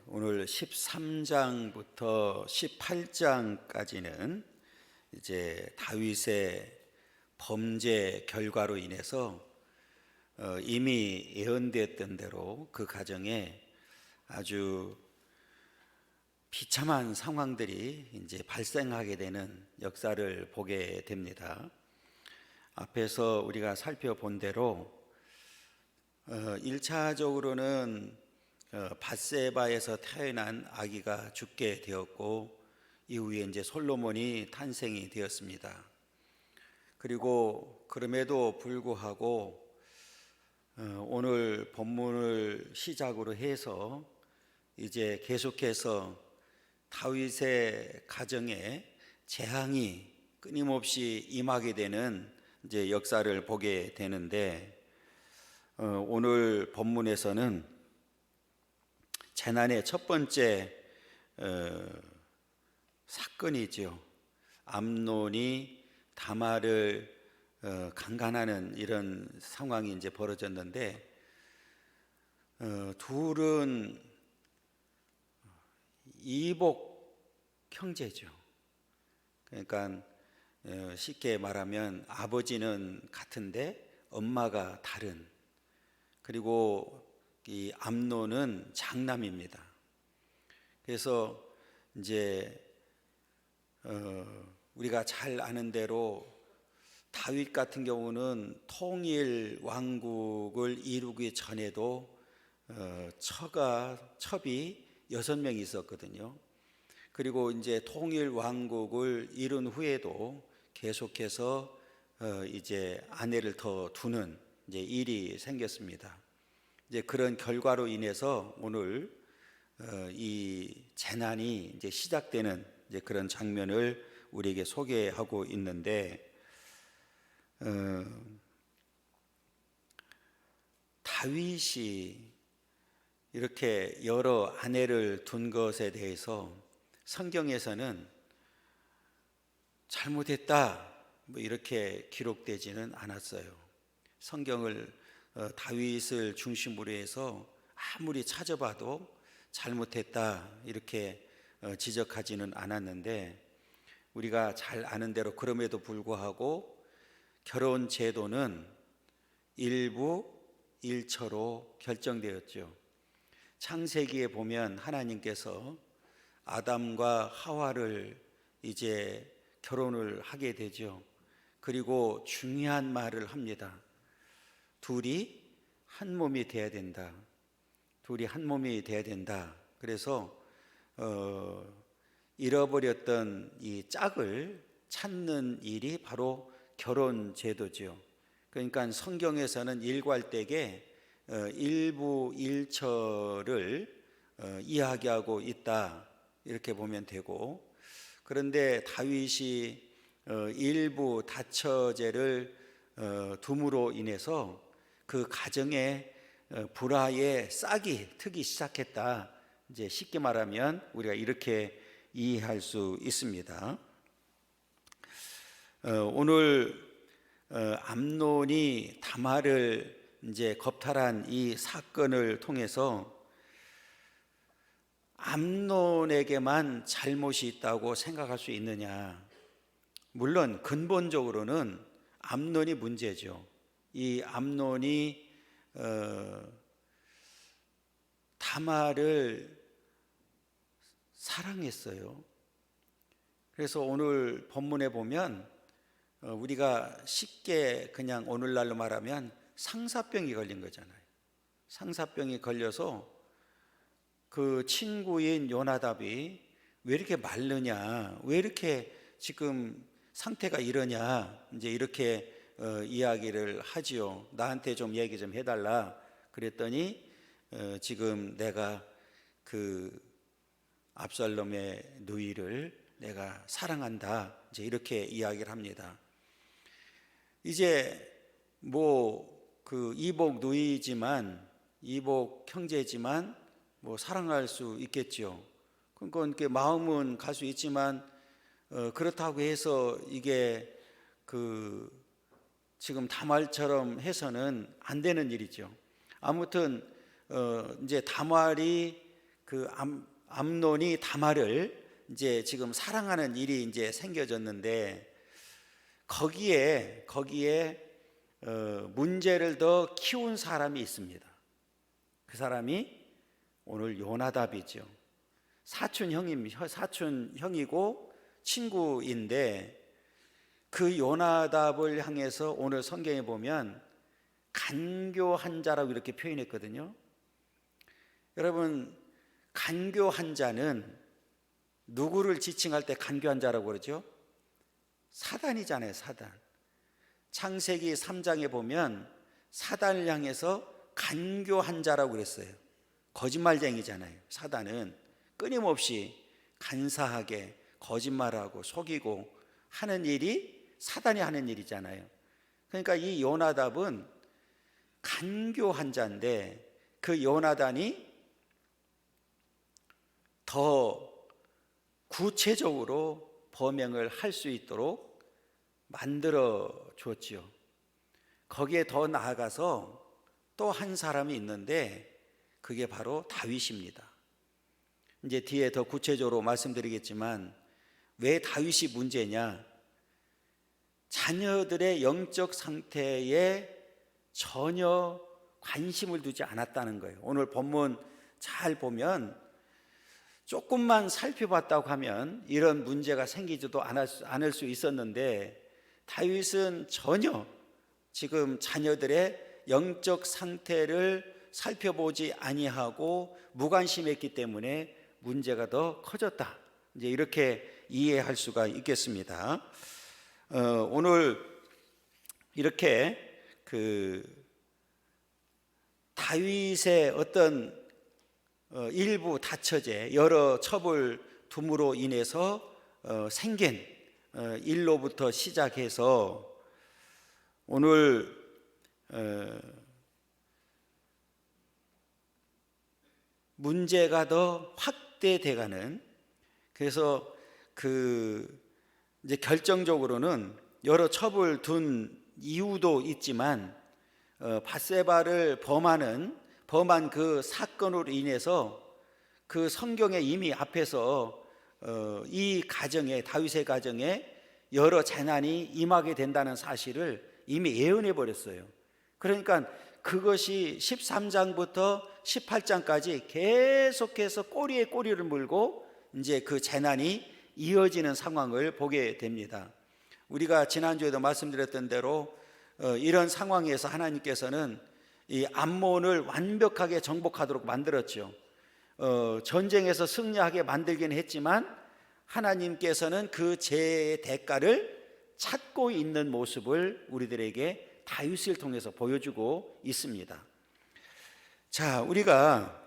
오늘 13장부터 18장까지는 이제 다윗의 범죄 결과로 인해서 이미 예언되었던 대로 그 가정에 아주 비참한 상황들이 이제 발생하게 되는 역사를 보게 됩니다. 앞에서 우리가 살펴본 대로 1차적으로는 밧세바에서 태어난 아기가 죽게 되었고, 이후에 이제 솔로몬이 탄생이 되었습니다. 그리고 그럼에도 불구하고 오늘 본문을 시작으로 해서 이제 계속해서 다윗의 가정에 재앙이 끊임없이 임하게 되는 이제 역사를 보게 되는데, 오늘 본문에서는 재난의 첫 번째 사건이죠. 암논이 다말을 강간하는 이런 상황이 이제 벌어졌는데, 둘은 이복 형제죠. 그러니까 쉽게 말하면 아버지는 같은데 엄마가 다른, 그리고 이 암논은 장남입니다. 그래서 이제 우리가 잘 아는 대로 다윗 같은 경우는 통일 왕국을 이루기 전에도 첩이 6명이 있었거든요. 그리고 이제 통일 왕국을 이룬 후에도 계속해서 이제 아내를 더 두는 이제 일이 생겼습니다. 이제 그런 결과로 인해서 오늘 이 재난이 이제 시작되는 이제 그런 장면을 우리에게 소개하고 있는데, 다윗이 이렇게 여러 아내를 둔 것에 대해서 성경에서는 잘못했다 뭐 이렇게 기록되지는 않았어요. 성경을 다윗을 중심으로 해서 아무리 찾아봐도 잘못했다 이렇게 지적하지는 않았는데, 우리가 잘 아는 대로 그럼에도 불구하고 결혼 제도는 일부 일처로 결정되었죠. 창세기에 보면 하나님께서 아담과 하와를 이제 결혼을 하게 되죠. 그리고 중요한 말을 합니다. 둘이 한 몸이 돼야 된다. 둘이 한 몸이 돼야 된다. 그래서 잃어버렸던 이 짝을 찾는 일이 바로 결혼 제도죠. 그러니까 성경에서는 일괄되게 일부 일처를 이야기하고 있다 이렇게 보면 되고, 그런데 다윗이 일부 다처제를 둠으로 인해서 그 가정에 불화의 싹이 트기 시작했다. 이제 쉽게 말하면 우리가 이렇게 이해할 수 있습니다. 오늘 암논이 다말을 이제 겁탈한 이 사건을 통해서 암논에게만 잘못이 있다고 생각할 수 있느냐? 물론 근본적으로는 암논이 문제죠. 이 암논이 다말을 사랑했어요. 그래서 오늘 본문에 보면 우리가 쉽게 그냥 오늘날로 말하면 상사병이 걸린 거잖아요. 상사병이 걸려서 그 친구인 요나답이 왜 이렇게 마르냐, 왜 이렇게 지금 상태가 이러냐, 이제 이렇게 이야기를 하지요. 나한테 좀 얘기 좀 해달라. 그랬더니 지금 내가 그 압살롬의 누이를 내가 사랑한다. 이제 이렇게 이야기를 합니다. 이제 뭐 그 이복 누이지만, 이복 형제지만 뭐 사랑할 수 있겠죠. 그러니까 이렇게 마음은 갈 수 있지만 그렇다고 해서 이게 그 지금 다말처럼 해서는 안 되는 일이죠. 아무튼 이제 다말이 그 암논이 다말을 이제 지금 사랑하는 일이 이제 생겨졌는데 거기에 문제를 더 키운 사람이 있습니다. 그 사람이 오늘 요나답이죠. 사촌 형이고 친구인데 그 요나답을 향해서 오늘 성경에 보면 간교한 자라고 이렇게 표현했거든요. 여러분, 간교한 자는 누구를 지칭할 때 간교한 자라고 그러죠? 사단이잖아요, 사단. 창세기 3장에 보면 사단을 향해서 간교한 자라고 그랬어요. 거짓말쟁이잖아요. 사단은 끊임없이 간사하게 거짓말하고 속이고 하는 일이 사단이 하는 일이잖아요. 그러니까 이 요나답은 간교한 자인데 그 요나단이 더 구체적으로 범행을 할 수 있도록 만들어 주었지요. 거기에 더 나아가서 또 한 사람이 있는데 그게 바로 다윗입니다. 이제 뒤에 더 구체적으로 말씀드리겠지만 왜 다윗이 문제냐? 자녀들의 영적 상태에 전혀 관심을 두지 않았다는 거예요. 오늘 본문 잘 보면 조금만 살펴봤다고 하면 이런 문제가 생기지도 않을 수 있었는데 다윗은 전혀 지금 자녀들의 영적 상태를 살펴보지 아니하고 무관심했기 때문에 문제가 더 커졌다. 이제 이렇게 이해할 수가 있겠습니다. 오늘 이렇게 그 다윗의 어떤 일부 다처제 여러 첩을 둠으로 인해서 생긴 일로부터 시작해서 오늘 문제가 더 확대돼가는, 그래서 이제 결정적으로는 여러 첩을 둔 이유도 있지만 밧세바를 범한 그 사건으로 인해서 그 성경에 이미 앞에서 이 가정에, 다윗의 가정에 여러 재난이 임하게 된다는 사실을 이미 예언해 버렸어요. 그러니까 그것이 13장부터 18장까지 계속해서 꼬리에 꼬리를 물고 이제 그 재난이 이어지는 상황을 보게 됩니다. 우리가 지난주에도 말씀드렸던 대로 이런 상황에서 하나님께서는 이 암몬을 완벽하게 정복하도록 만들었죠. 전쟁에서 승리하게 만들긴 했지만 하나님께서는 그 죄의 대가를 찾고 있는 모습을 우리들에게 다윗을 통해서 보여주고 있습니다. 자, 우리가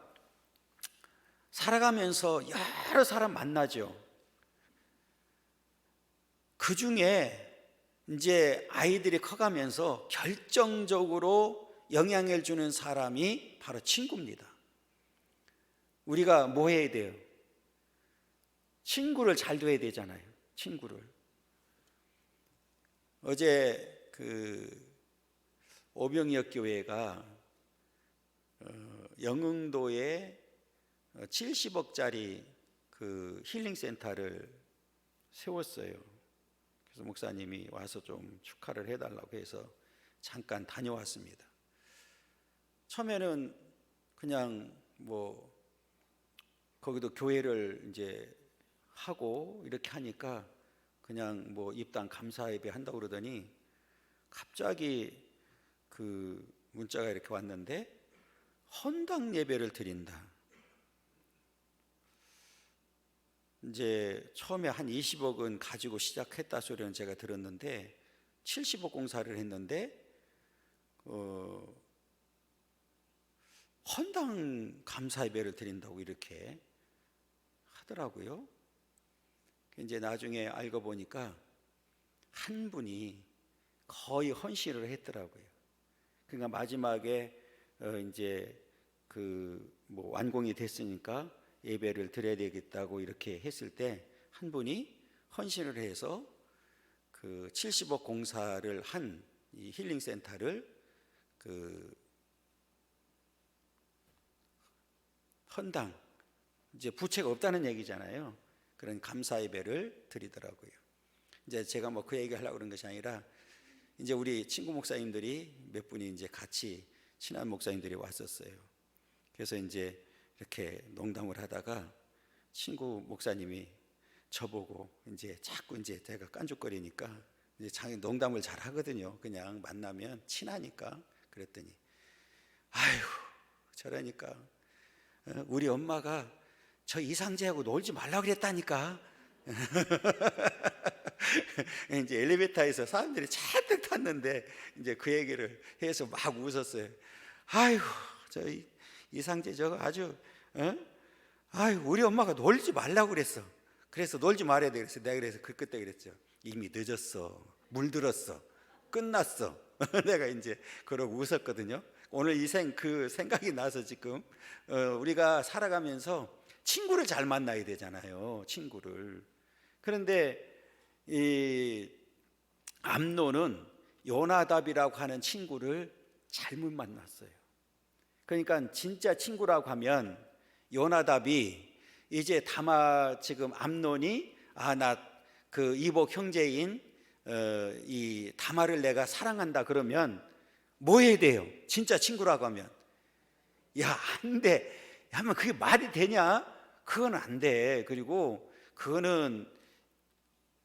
살아가면서 여러 사람 만나죠. 그 중에 이제 아이들이 커가면서 결정적으로 영향을 주는 사람이 바로 친구입니다. 우리가 뭐 해야 돼요? 친구를 잘 둬야 되잖아요. 친구를. 어제 오병이역 교회가 영흥도에 70억짜리 그 힐링센터를 세웠어요. 그래서 목사님이 와서 좀 축하를 해달라고 해서 잠깐 다녀왔습니다. 처음에는 그냥 뭐 거기도 교회를 이제 하고 이렇게 하니까 그냥 뭐 입당 감사 예배 한다고 그러더니 갑자기 그 문자가 이렇게 왔는데 헌당 예배를 드린다. 이제 처음에 한 20억은 가지고 시작했다 소리는 제가 들었는데 70억 공사를 했는데 헌당 감사 예배를 드린다고 이렇게 하더라고요. 이제 나중에 알고 보니까 한 분이 거의 헌신을 했더라고요. 그러니까 마지막에 이제 뭐 완공이 됐으니까 예배를 드려야 되겠다고 이렇게 했을 때 한 분이 헌신을 해서 그 70억 공사를 한 이 힐링 센터를 헌당 이제 부채가 없다는 얘기잖아요. 그런 감사 예배를 드리더라고요. 이제 제가 뭐 그 얘기 하려고 그런 것이 아니라 이제 우리 친구 목사님들이 몇 분이 이제 같이 친한 목사님들이 왔었어요. 그래서 이제 이렇게 농담을 하다가 친구 목사님이 저보고 이제 자꾸 이제 제가 깐죽거리니까 이제 자기 농담을 잘 하거든요. 그냥 만나면 친하니까. 그랬더니 아유 저러니까 우리 엄마가 저 이상재하고 놀지 말라 그랬다니까. 이제 엘리베이터에서 사람들이 잔뜩 탔는데 이제 그 얘기를 해서 막 웃었어요. 아이고 저 이상재 저거 아주 아이고 우리 엄마가 놀지 말라고 그랬어. 그래서 놀지 말아야 돼 그랬어. 내가 그래서 그때 그랬죠. 이미 늦었어. 물들었어. 끝났어. 내가 이제 그러고 웃었거든요. 오늘 그 생각이 나서 지금 우리가 살아가면서 친구를 잘 만나야 되잖아요. 친구를. 그런데 이 암논은 요나답이라고 하는 친구를 잘못 만났어요. 그러니까 진짜 친구라고 하면 요나답이 이제 지금 암논이 나 그 이복 형제인 이 다말을 내가 사랑한다 그러면 뭐 해야 돼요? 진짜 친구라고 하면 야 안 돼. 하면 그게 말이 되냐? 그건 안 돼. 그리고 그거는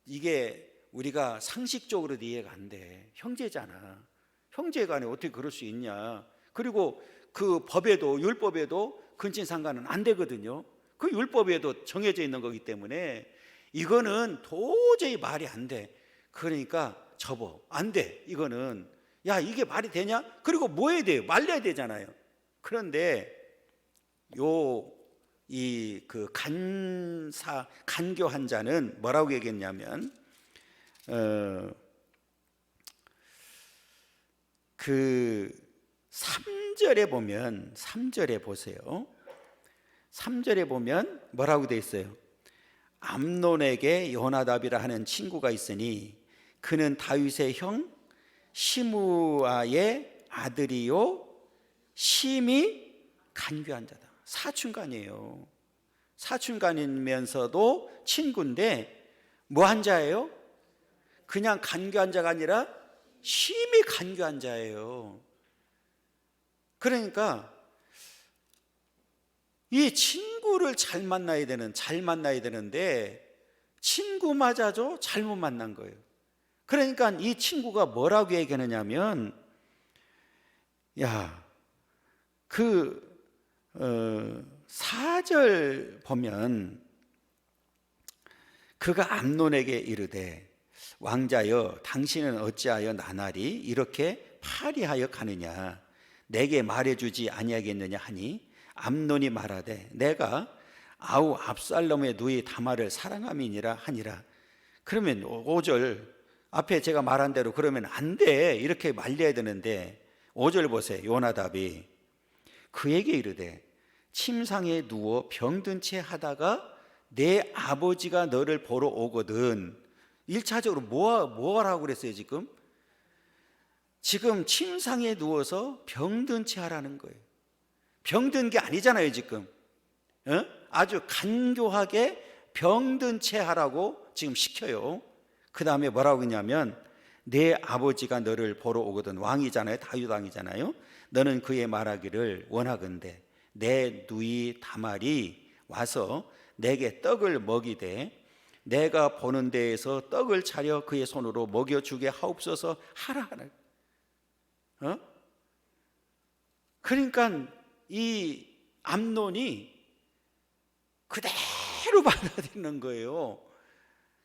이게 우리가 상식적으로도 이해가 안 돼. 형제잖아. 형제간에 어떻게 그럴 수 있냐? 그리고 그 법에도 율법에도 근친상간은 안 되거든요. 그 율법에도 정해져 있는 거기 때문에 이거는 도저히 말이 안 돼. 그러니까 접어. 안 돼. 이거는 야 이게 말이 되냐? 그리고 뭐 해야 돼요? 말려야 되잖아요. 그런데 그 간교한 자는 뭐라고 얘기했냐면 그 3절에 보면 3절에 보세요. 3절에 보면 뭐라고 돼 있어요? 암논에게 요나답이라 하는 친구가 있으니 그는 다윗의 형 시므아의 아들이요 심히 간교한 자다. 사촌간이에요. 사촌간이면서도 친구인데 뭐 한 자예요? 그냥 간교한 자가 아니라 심히 간교한 자예요. 그러니까 이 친구를 잘 만나야 되는데 친구마저도 잘못 만난 거예요. 그러니까 이 친구가 뭐라고 얘기하느냐면 그 4절 보면 그가 암논에게 이르되 왕자여 당신은 어찌하여 나날이 이렇게 파리하여 가느냐 내게 말해주지 아니하겠느냐 하니 암논이 말하되 내가 아우 압살롬의 누이 다말을 사랑함이니라 하니라. 그러면 5절 앞에 제가 말한 대로 그러면 안 돼. 이렇게 말려야 되는데 5절 보세요. 요나답이 그에게 이르되 침상에 누워 병든 채 하다가 내 아버지가 너를 보러 오거든. 1차적으로 뭐하라고 그랬어요? 지금 침상에 누워서 병든 채 하라는 거예요. 병든 게 아니잖아요 지금. 아주 간교하게 병든 채 하라고 지금 시켜요. 그 다음에 뭐라고 했냐면 내 아버지가 너를 보러 오거든. 왕이잖아요. 다윗 왕이잖아요. 너는 그의 말하기를 원하건대 내 누이 다말이 와서 내게 떡을 먹이되 내가 보는 데에서 떡을 차려 그의 손으로 먹여주게 하옵소서 하라. 그러니까 이 암논이 그대로 받아들이는 거예요.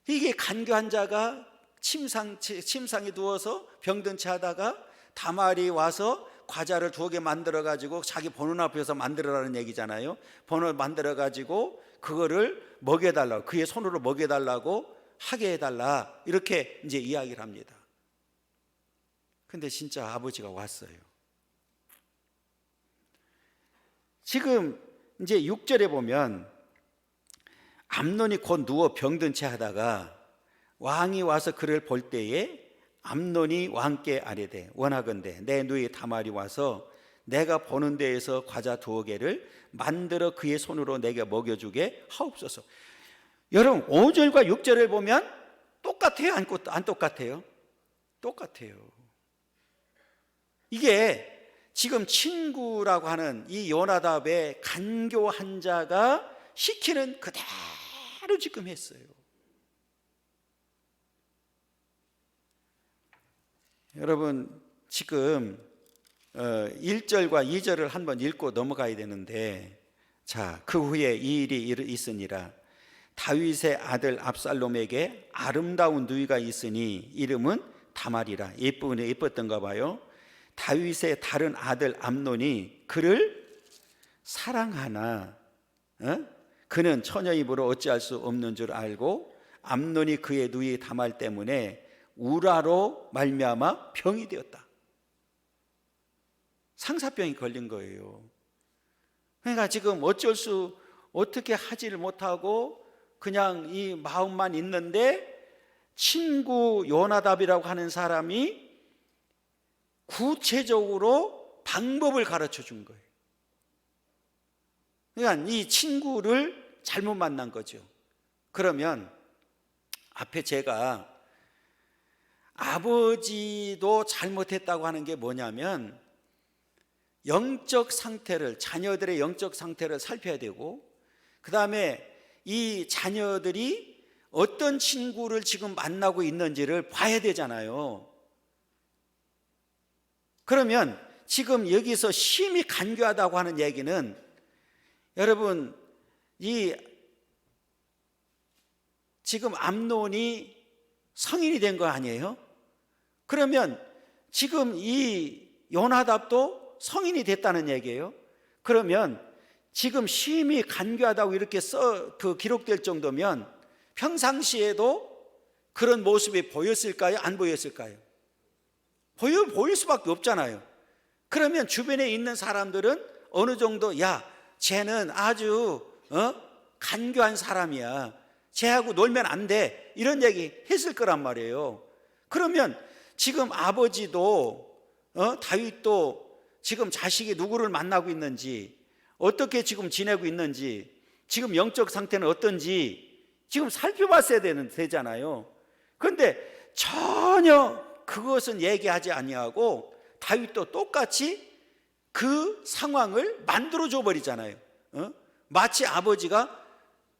이게 간교한 자가 침상에 누워서 병든 채 하다가 다말이 와서 과자를 2개 만들어 가지고 자기 보는 앞에서 만들어라는 얘기잖아요. 번호 만들어 가지고 그거를 먹여달라고, 그의 손으로 먹여달라고 하게 해달라, 이렇게 이제 이야기를 합니다. 근데 진짜 아버지가 왔어요. 지금 이제 6절에 보면 암논이 곧 누워 병든 채 하다가 왕이 와서 그를 볼 때에 암논이 왕께 아뢰되 원하건대 내 누이 다말이 와서 내가 보는 데에서 과자 2개를 만들어 그의 손으로 내게 먹여주게 하옵소서. 여러분 5절과 6절을 보면 똑같아요? 안 똑같아요? 똑같아요. 이게 지금 친구라고 하는 이 요나답의 간교한 자가 시키는 그대로 지금 했어요. 여러분 지금 1절과 2절을 한번 읽고 넘어가야 되는데, 자, 그 후에 이 일이 있으니라. 다윗의 아들 압살롬에게 아름다운 누이가 있으니 이름은 다말이라. 예뻤던가 봐요. 다윗의 다른 아들 암논이 그를 사랑하나 그는 처녀 입으로 어찌할 수 없는 줄 알고 암논이 그의 누이 다말 때문에 우라로 말미암아 병이 되었다. 상사병이 걸린 거예요. 그러니까 지금 어떻게 하지를 못하고 그냥 이 마음만 있는데, 친구 요나답이라고 하는 사람이 구체적으로 방법을 가르쳐 준 거예요. 그러니까 이 친구를 잘못 만난 거죠. 그러면 앞에 제가 아버지도 잘못했다고 하는 게 뭐냐면, 영적 상태를, 자녀들의 영적 상태를 살펴야 되고, 그 다음에 이 자녀들이 어떤 친구를 지금 만나고 있는지를 봐야 되잖아요. 그러면 지금 여기서 심히 간교하다고 하는 얘기는, 여러분 지금 암논이 성인이 된 거 아니에요? 그러면 지금 이 요나답도 성인이 됐다는 얘기예요. 그러면 지금 심히 간교하다고 이렇게 기록될 정도면 평상시에도 그런 모습이 보였을까요? 안 보였을까요? 보일 수밖에 없잖아요. 그러면 주변에 있는 사람들은 어느 정도, 야, 쟤는 아주 간교한 사람이야, 쟤하고 놀면 안 돼, 이런 얘기 했을 거란 말이에요. 그러면 지금 아버지도 다윗도 지금 자식이 누구를 만나고 있는지, 어떻게 지금 지내고 있는지, 지금 영적 상태는 어떤지 지금 살펴봤어야 되잖아요. 그런데 전혀 그것은 얘기하지 아니하고 다윗도 똑같이 그 상황을 만들어줘 버리잖아요. 마치 아버지가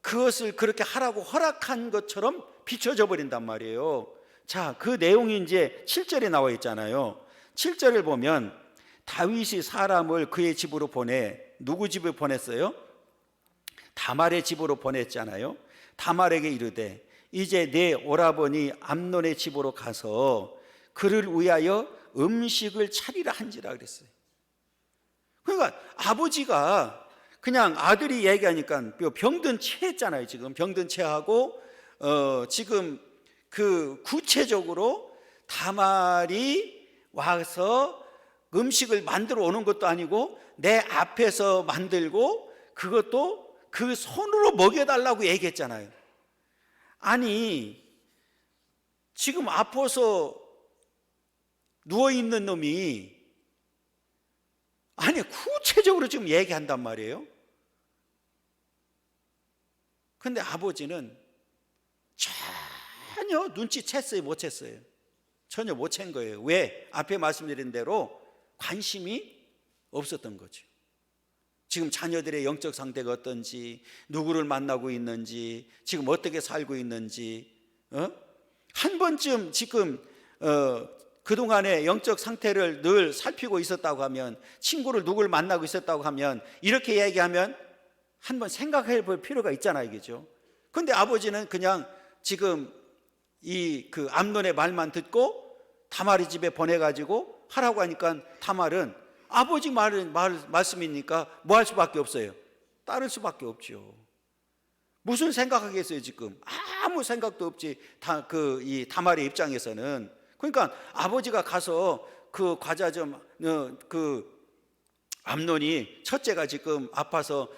그것을 그렇게 하라고 허락한 것처럼 비춰져 버린단 말이에요. 자, 그 내용이 이제 7절에 나와 있잖아요. 7절을 보면 다윗이 사람을 그의 집으로 보내, 누구 집을 보냈어요? 다말의 집으로 보냈잖아요. 다말에게 이르되 이제 내 오라버니 암논의 집으로 가서 그를 위하여 음식을 차리라 한지라 그랬어요. 그러니까 아버지가 그냥 아들이 얘기하니까 병든 채 했잖아요. 지금 병든 채하고 지금 그 구체적으로 다말이 와서 음식을 만들어 오는 것도 아니고 내 앞에서 만들고 그것도 그 손으로 먹여달라고 얘기했잖아요. 아니, 지금 아파서 누워있는 놈이 아니 구체적으로 지금 얘기한단 말이에요. 근데 아버지는 전혀 눈치챘어요, 못 챘어요? 전혀 못 챈 거예요. 왜? 앞에 말씀드린 대로 관심이 없었던 거죠. 지금 자녀들의 영적 상태가 어떤지, 누구를 만나고 있는지, 지금 어떻게 살고 있는지, 한 번쯤 지금 그동안의 영적 상태를 늘 살피고 있었다고 하면, 친구를 누구를 만나고 있었다고 하면, 이렇게 얘기하면 한번 생각해 볼 필요가 있잖아요, 그죠? 근데 아버지는 그냥 지금 그 암논의 말만 듣고 다말이 집에 보내가지고 하라고 하니까 다말은 아버지 말씀이니까 뭐 할 수밖에 없어요? 따를 수밖에 없죠. 무슨 생각하겠어요, 지금? 아무 생각도 없지, 이 다말의 입장에서는. 그러니까 아버지가 가서 그 과자 암논이 첫째가 지금 아파서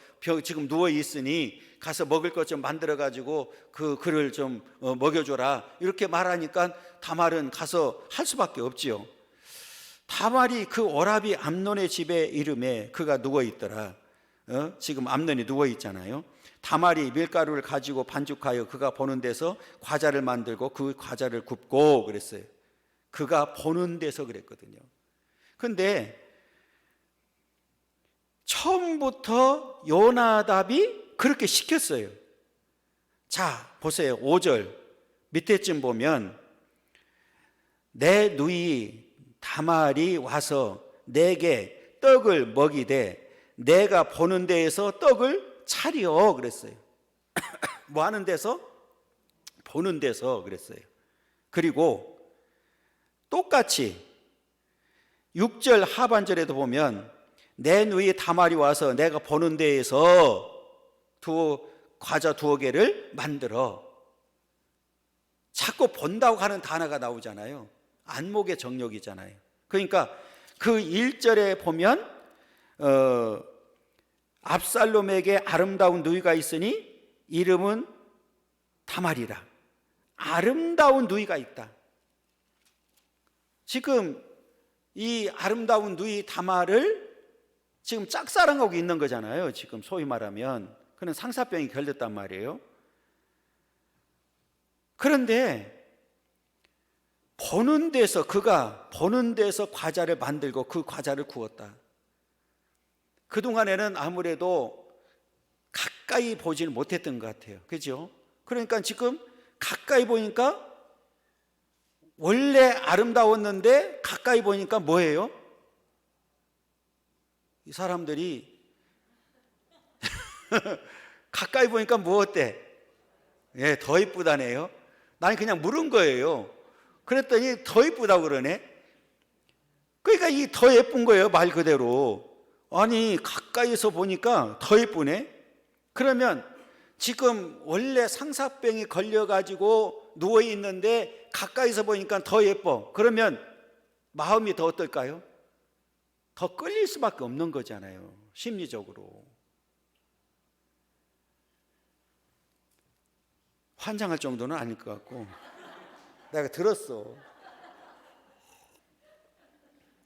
지금 누워 있으니 가서 먹을 것 좀 만들어 가지고 그를 좀 먹여줘라, 이렇게 말하니까 다말은 가서 할 수밖에 없지요. 다말이 그 오라비 암논의 집에 이름에 그가 누워 있더라. 지금 암논이 누워 있잖아요. 다말이 밀가루를 가지고 반죽하여 그가 보는 데서 과자를 만들고 그 과자를 굽고 그랬어요. 그가 보는 데서 그랬거든요. 근데 처음부터 요나답이 그렇게 시켰어요. 자, 보세요. 5절 밑에쯤 보면 내 누이 다말이 와서 내게 떡을 먹이되 내가 보는 데에서 떡을 차려 그랬어요. 뭐 하는 데서? 보는 데서 그랬어요. 그리고 똑같이 6절 하반절에도 보면 내 누이 다말이 와서 내가 보는 데에서 과자 2개를 만들어. 자꾸 본다고 하는 단어가 나오잖아요. 안목의 정욕이잖아요. 그러니까 그 1절에 보면 압살롬에게 아름다운 누이가 있으니 이름은 다말이라. 아름다운 누이가 있다. 지금 이 아름다운 누이 다말을 지금 짝사랑하고 있는 거잖아요. 지금 소위 말하면 그는 상사병이 걸렸단 말이에요. 그런데 그가 보는 데서 과자를 만들고 그 과자를 구웠다. 그동안에는 아무래도 가까이 보질 못했던 것 같아요. 그죠? 그러니까 지금 가까이 보니까 원래 아름다웠는데 가까이 보니까 뭐예요? 이 사람들이 가까이 보니까 뭐 어때? 예, 더 이쁘다네요. 난 그냥 물은 거예요. 그랬더니 더 이쁘다고 그러네. 그러니까 이 더 예쁜 거예요, 말 그대로. 아니 가까이서 보니까 더 예쁘네. 그러면 지금 원래 상사병이 걸려가지고 누워있는데 가까이서 보니까 더 예뻐. 그러면 마음이 더 어떨까요? 더 끌릴 수밖에 없는 거잖아요, 심리적으로. 환장할 정도는 아닐 것 같고. 내가 들었어.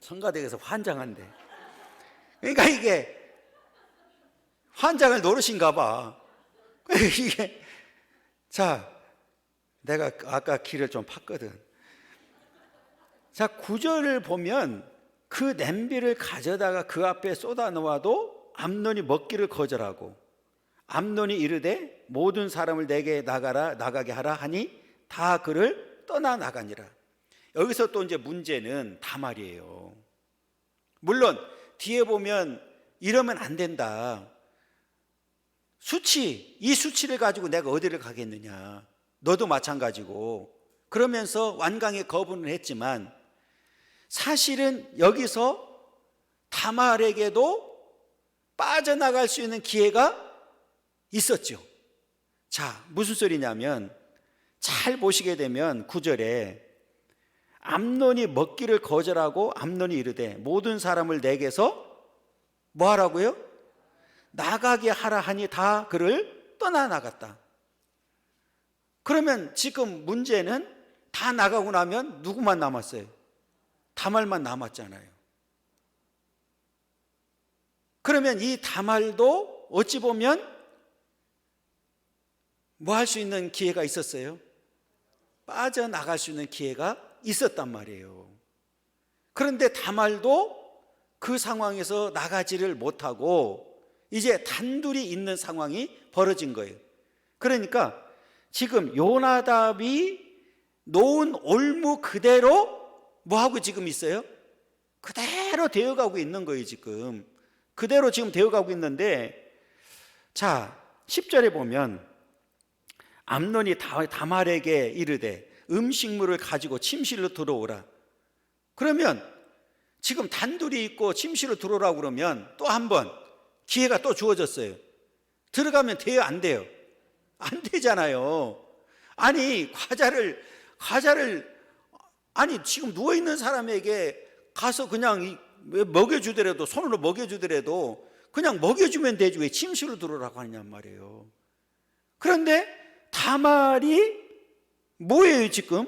성가대에서 환장한대. 그러니까 이게 환장을 노릇인가 봐. 이게 자, 내가 아까 길을 좀 팠거든. 자, 9절을 보면 그 냄비를 가져다가 그 앞에 쏟아 놓아도 암논이 먹기를 거절하고 암논이 이르되 모든 사람을 내게 나가게 하라 하니 다 그를 떠나 나가니라. 여기서 또 이제 문제는 다말이에요. 물론 뒤에 보면 이러면 안 된다. 이 수치를 가지고 내가 어디를 가겠느냐. 너도 마찬가지고. 그러면서 완강히 거부는 했지만 사실은 여기서 다말에게도 빠져나갈 수 있는 기회가 있었죠. 자, 무슨 소리냐면 잘 보시게 되면 9절에 암논이 먹기를 거절하고 암논이 이르되 모든 사람을 내게서 뭐 하라고요? 나가게 하라 하니 다 그를 떠나 나갔다. 그러면 지금 문제는 다 나가고 나면 누구만 남았어요? 다말만 남았잖아요. 그러면 이 다말도 어찌 보면 뭐 할 수 있는 기회가 있었어요? 빠져나갈 수 있는 기회가 있었단 말이에요. 그런데 다말도 그 상황에서 나가지를 못하고 이제 단둘이 있는 상황이 벌어진 거예요. 그러니까 지금 요나답이 놓은 올무 그대로 뭐하고 지금 있어요? 그대로 되어가고 있는 거예요. 지금 그대로 지금 되어가고 있는데, 자 10절에 보면 암논이 다말에게 이르되 음식물을 가지고 침실로 들어오라. 그러면 지금 단둘이 있고 침실로 들어오라고 그러면 또 한 번 기회가 또 주어졌어요. 들어가면 돼요, 안 돼요? 안 되잖아요. 아니 과자를 아니 지금 누워있는 사람에게 가서 그냥 먹여주더라도, 손으로 먹여주더라도 그냥 먹여주면 되지 왜 침실로 들어오라고 하느냐 말이에요. 그런데 다말이 뭐예요? 지금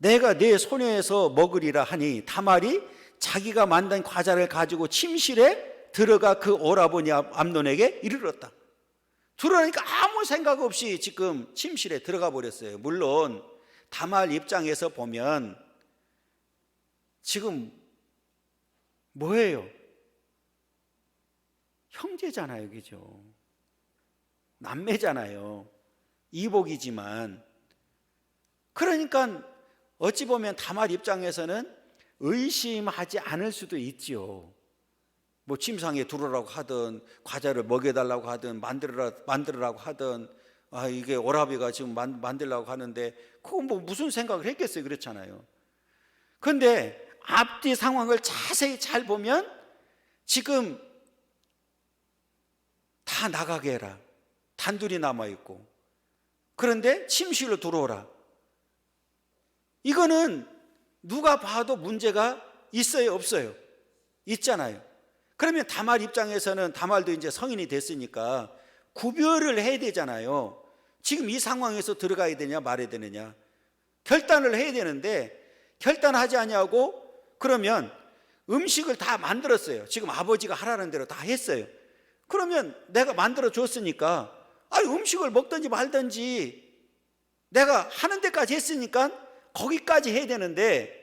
내가 내 손에서 먹으리라 하니 다말이 자기가 만든 과자를 가지고 침실에 들어가 그 오라버니 암논에게 이르렀다. 들어가니까 아무 생각 없이 지금 침실에 들어가 버렸어요. 물론 다말 입장에서 보면 지금 뭐예요? 형제잖아요, 그죠? 남매잖아요. 이복이지만. 그러니까 어찌 보면 다말 입장에서는 의심하지 않을 수도 있죠. 뭐 침상에 두르라고 하든 과자를 먹여달라고 하든 만들으라고 하든 이게 오라비가 지금 만들라고 하는데 그건 뭐 무슨 생각을 했겠어요. 그렇잖아요. 그런데 앞뒤 상황을 자세히 잘 보면 지금 다 나가게 해라. 단둘이 남아있고. 그런데 침실로 들어오라. 이거는 누가 봐도 문제가 있어요, 없어요? 있잖아요. 그러면 다말 입장에서는 다말도 이제 성인이 됐으니까 구별을 해야 되잖아요. 지금 이 상황에서 들어가야 되냐 말아야 되느냐 결단을 해야 되는데 결단하지 않냐고 그러면 음식을 다 만들었어요. 지금 아버지가 하라는 대로 다 했어요. 그러면 내가 만들어 줬으니까 음식을 먹든지 말든지 내가 하는 데까지 했으니까 거기까지 해야 되는데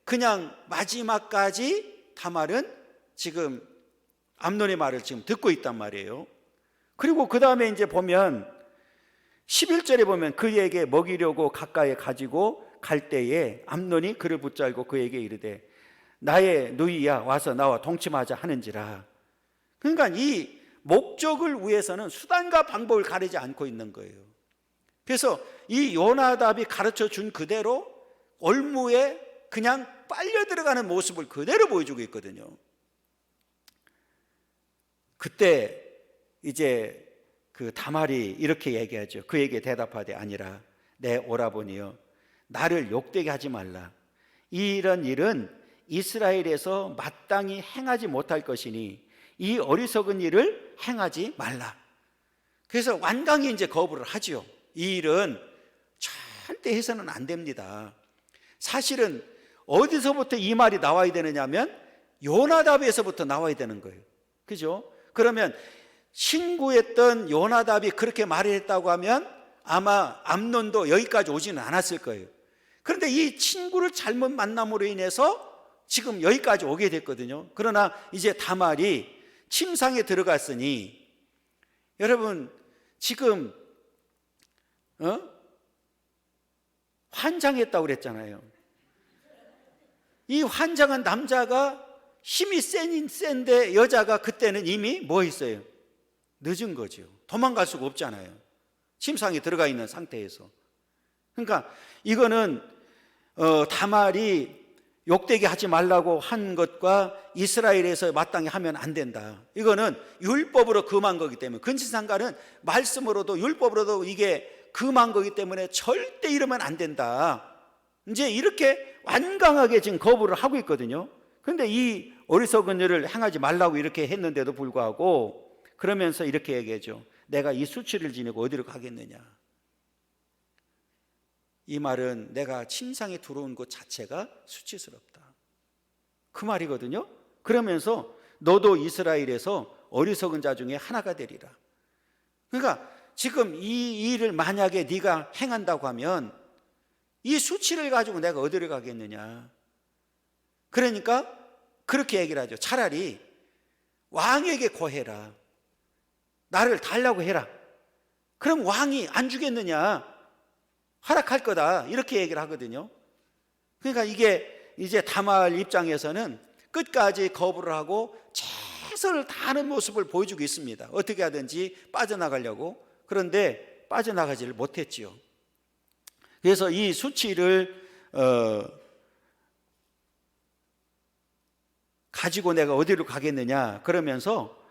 그냥 마지막까지 다말은 지금 암논의 말을 지금 듣고 있단 말이에요. 그리고 그 다음에 이제 보면 11절에 보면 그에게 먹이려고 가까이 가지고 갈 때에 암논이 그를 붙잡고 그에게 이르되 나의 누이야 와서 나와 동침하자 하는지라. 그러니까 이 목적을 위해서는 수단과 방법을 가리지 않고 있는 거예요. 그래서 이 요나답이 가르쳐 준 그대로 올무에 그냥 빨려 들어가는 모습을 그대로 보여주고 있거든요. 그때 이제 그 다말이 이렇게 얘기하죠. 그에게 대답하되 아니라 내 오라버니여 나를 욕되게 하지 말라. 이런 일은 이스라엘에서 마땅히 행하지 못할 것이니 이 어리석은 일을 행하지 말라. 그래서 완강히 이제 거부를 하죠. 이 일은 절대 해서는 안 됩니다. 사실은 어디서부터 이 말이 나와야 되느냐면 요나답에서부터 나와야 되는 거예요. 그죠? 그러면 신구했던 요나답이 그렇게 말을 했다고 하면 아마 암논도 여기까지 오지는 않았을 거예요. 그런데 이 친구를 잘못 만남으로 인해서 지금 여기까지 오게 됐거든요. 그러나 이제 다말이 침상에 들어갔으니 여러분 지금 환장했다고 그랬잖아요. 이 환장한 남자가 힘이 센데 여자가 그때는 이미 뭐 있어요? 늦은 거죠. 도망갈 수가 없잖아요. 침상에 들어가 있는 상태에서. 그러니까 이거는 다말이 욕되게 하지 말라고 한 것과 이스라엘에서 마땅히 하면 안 된다. 이거는 율법으로 금한 거기 때문에 근친상간은 말씀으로도 율법으로도 이게 금한 거기 때문에 절대 이러면 안 된다. 이제 이렇게 완강하게 지금 거부를 하고 있거든요. 그런데 이 어리석은 일을 행하지 말라고 이렇게 했는데도 불구하고 그러면서 이렇게 얘기하죠. 내가 이 수치를 지니고 어디로 가겠느냐. 이 말은 내가 침상에 들어온 것 자체가 수치스럽다. 그 말이거든요. 그러면서 너도 이스라엘에서 어리석은 자 중에 하나가 되리라. 그러니까 지금 이 일을 만약에 네가 행한다고 하면 이 수치를 가지고 내가 어디를 가겠느냐. 그러니까 그렇게 얘기를 하죠. 차라리 왕에게 고해라. 나를 달라고 해라. 그럼 왕이 안 주겠느냐. 허락할 거다. 이렇게 얘기를 하거든요. 그러니까 이게 이제 다말 입장에서는 끝까지 거부를 하고 최선을 다하는 모습을 보여주고 있습니다. 어떻게 하든지 빠져나가려고. 그런데 빠져나가지를 못했지요. 그래서 이 수치를 가지고 내가 어디로 가겠느냐 그러면서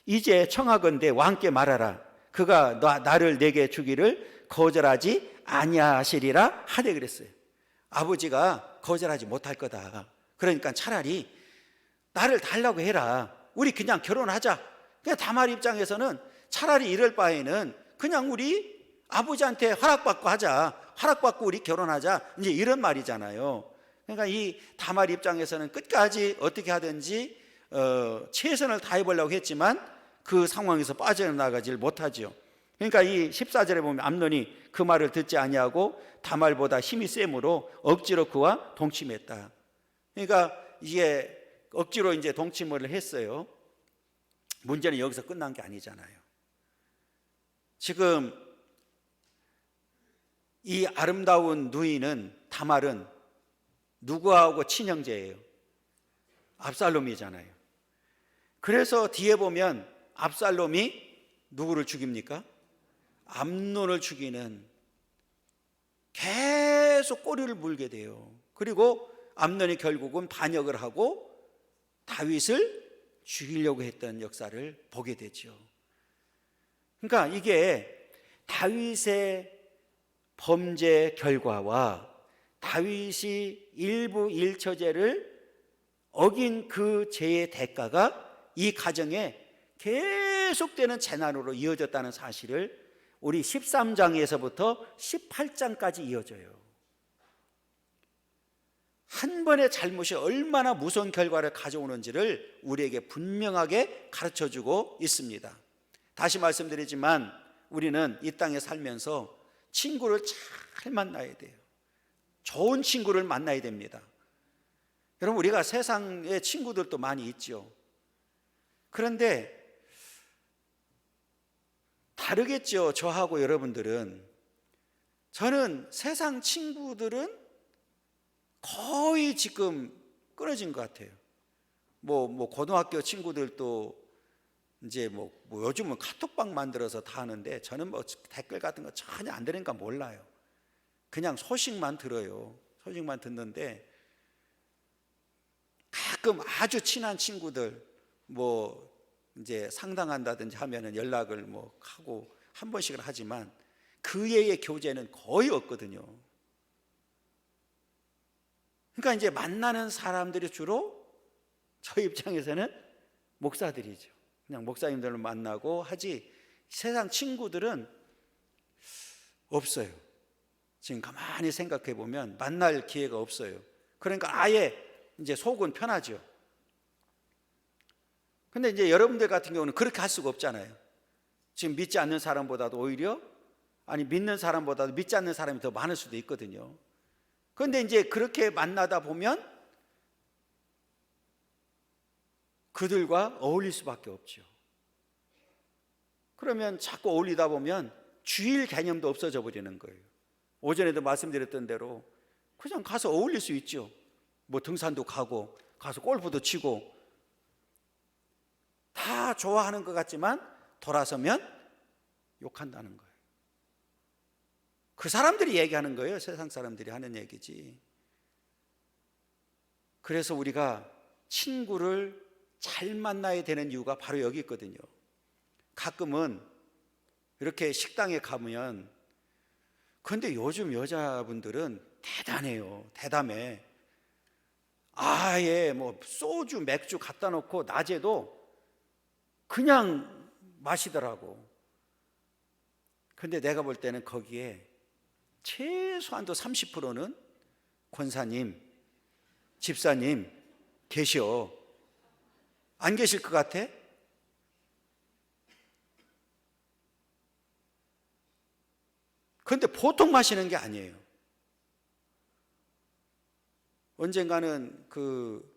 이제 청하건대 왕께 말하라. 그가 나를 내게 주기를 거절하지 아니하시리라 하되 그랬어요. 아버지가 거절하지 못할 거다. 그러니까 차라리 나를 달라고 해라. 우리 그냥 결혼하자. 그냥 다말 입장에서는 차라리 이럴 바에는 그냥 우리 아버지한테 허락받고 하자. 허락받고 우리 결혼하자, 이제 이런 말이잖아요. 그러니까 이 다말 입장에서는 끝까지 어떻게 하든지 최선을 다해보려고 했지만 그 상황에서 빠져나가질 못하죠. 그러니까 이 14절에 보면 암논이 그 말을 듣지 아니하고 다말보다 힘이 셈으로 억지로 그와 동침했다. 그러니까 이게 억지로 이제 동침을 했어요. 문제는 여기서 끝난 게 아니잖아요. 지금 이 아름다운 누이는 다말은 누구하고 친형제예요? 압살롬이잖아요. 그래서 뒤에 보면 압살롬이 누구를 죽입니까? 암논을 죽이는, 계속 꼬리를 물게 돼요. 그리고 암논이 결국은 반역을 하고 다윗을 죽이려고 했던 역사를 보게 되죠. 그러니까 이게 다윗의 범죄 결과와 다윗이 일부 일처제를 어긴 그 죄의 대가가 이 가정에 계속되는 재난으로 이어졌다는 사실을 우리 13장에서부터 18장까지 이어져요. 한 번의 잘못이 얼마나 무서운 결과를 가져오는지를 우리에게 분명하게 가르쳐주고 있습니다. 다시 말씀드리지만 우리는 이 땅에 살면서 친구를 잘 만나야 돼요. 좋은 친구를 만나야 됩니다. 여러분, 우리가 세상에 친구들도 많이 있죠. 그런데 다르겠죠. 저하고 여러분들은. 저는 세상 친구들은 거의 지금 끊어진 것 같아요. 뭐 고등학교 친구들도 이제 뭐 요즘은 카톡방 만들어서 다 하는데 저는 뭐 댓글 같은 거 전혀 안 들으니까 몰라요. 그냥 소식만 들어요. 소식만 듣는데 가끔 아주 친한 친구들 뭐 이제 상담한다든지 하면은 연락을 뭐 하고 한 번씩은 하지만 그 외의 교제는 거의 없거든요. 그러니까 이제 만나는 사람들이 주로 저희 입장에서는 목사들이죠. 그냥 목사님들을 만나고 하지 세상 친구들은 없어요. 지금 가만히 생각해 보면 만날 기회가 없어요. 그러니까 아예 이제 속은 편하죠. 근데 이제 여러분들 같은 경우는 그렇게 할 수가 없잖아요. 지금 믿지 않는 사람보다도 오히려 믿는 사람보다도 믿지 않는 사람이 더 많을 수도 있거든요. 그런데 이제 그렇게 만나다 보면 그들과 어울릴 수밖에 없죠. 그러면 자꾸 어울리다 보면 주일 개념도 없어져 버리는 거예요. 오전에도 말씀드렸던 대로 그냥 가서 어울릴 수 있죠. 뭐 등산도 가고 가서 골프도 치고 다 좋아하는 것 같지만 돌아서면 욕한다는 거예요. 그 사람들이 얘기하는 거예요. 세상 사람들이 하는 얘기지. 그래서 우리가 친구를 잘 만나야 되는 이유가 바로 여기 있거든요. 가끔은 이렇게 식당에 가면, 그런데 요즘 여자분들은 대단해요. 대담해. 아예 뭐 소주, 맥주 갖다 놓고 낮에도 그냥 마시더라고. 근데 내가 볼 때는 거기에 최소한도 30%는 권사님, 집사님 계셔. 안 계실 것 같아? 그런데 보통 마시는 게 아니에요. 언젠가는 그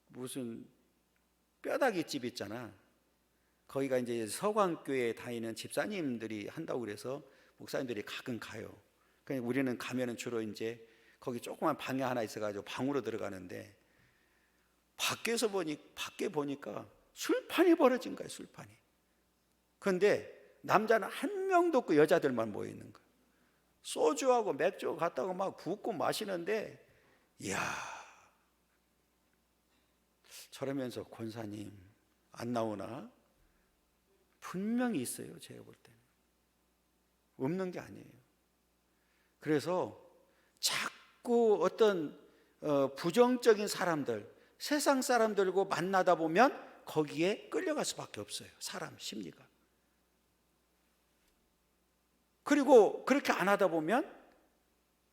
무슨 뼈다귀 집 있잖아. 거기가 이제 서광교회에 다니는 집사님들이 한다고 그래서 목사님들이 가끔 가요. 그러니까 우리는 가면은 주로 이제 거기 조그만 방이 하나 있어가지고 방으로 들어가는데 밖에 보니까 술판이 벌어진 거예요. 술판이. 그런데 남자는 한 명도 없고 여자들만 모여 있는 거예요. 소주하고 맥주 갖다가 막 붓고 마시는데, 이야, 저러면서 권사님 안 나오나? 분명히 있어요. 제가 볼 때는 없는 게 아니에요. 그래서 자꾸 어떤 부정적인 사람들, 세상 사람들과 만나다 보면 거기에 끌려갈 수밖에 없어요. 사람 심리가. 그리고 그렇게 안 하다 보면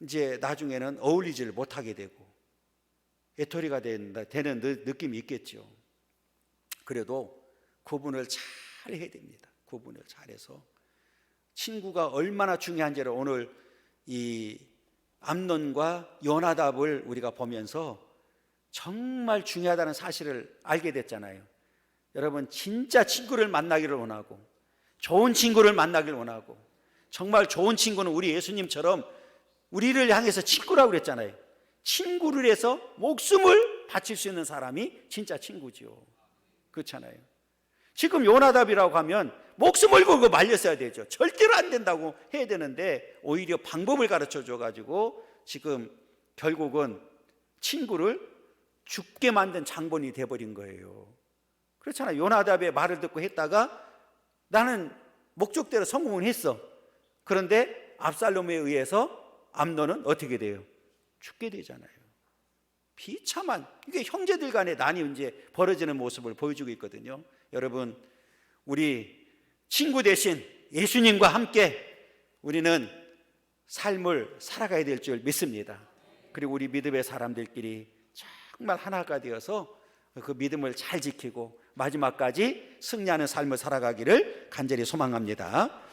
이제 나중에는 어울리지를 못하게 되고 애토리가 되는 느낌이 있겠죠. 그래도 구분을 잘 해야 됩니다. 구분을 잘해서 친구가 얼마나 중요한지를 오늘 이 암논과 요나답을 우리가 보면서 정말 중요하다는 사실을 알게 됐잖아요. 여러분, 진짜 친구를 만나기를 원하고 좋은 친구를 만나기를 원하고, 정말 좋은 친구는 우리 예수님처럼 우리를 향해서 친구라고 그랬잖아요. 친구를 해서 목숨을 바칠 수 있는 사람이 진짜 친구지요. 그렇잖아요. 지금 요나답이라고 하면 목숨을 걸고 말렸어야 되죠. 절대로 안 된다고 해야 되는데 오히려 방법을 가르쳐 줘가지고 지금 결국은 친구를 죽게 만든 장본이 돼버린 거예요. 그렇잖아요. 요나답의 말을 듣고 했다가 나는 목적대로 성공을 했어. 그런데 압살롬에 의해서 암논은 어떻게 돼요? 죽게 되잖아요. 비참한, 이게 형제들 간의 난이 이제 벌어지는 모습을 보여주고 있거든요. 여러분, 우리 친구 대신 예수님과 함께 우리는 삶을 살아가야 될 줄 믿습니다. 그리고 우리 믿음의 사람들끼리 정말 하나가 되어서 그 믿음을 잘 지키고 마지막까지 승리하는 삶을 살아가기를 간절히 소망합니다.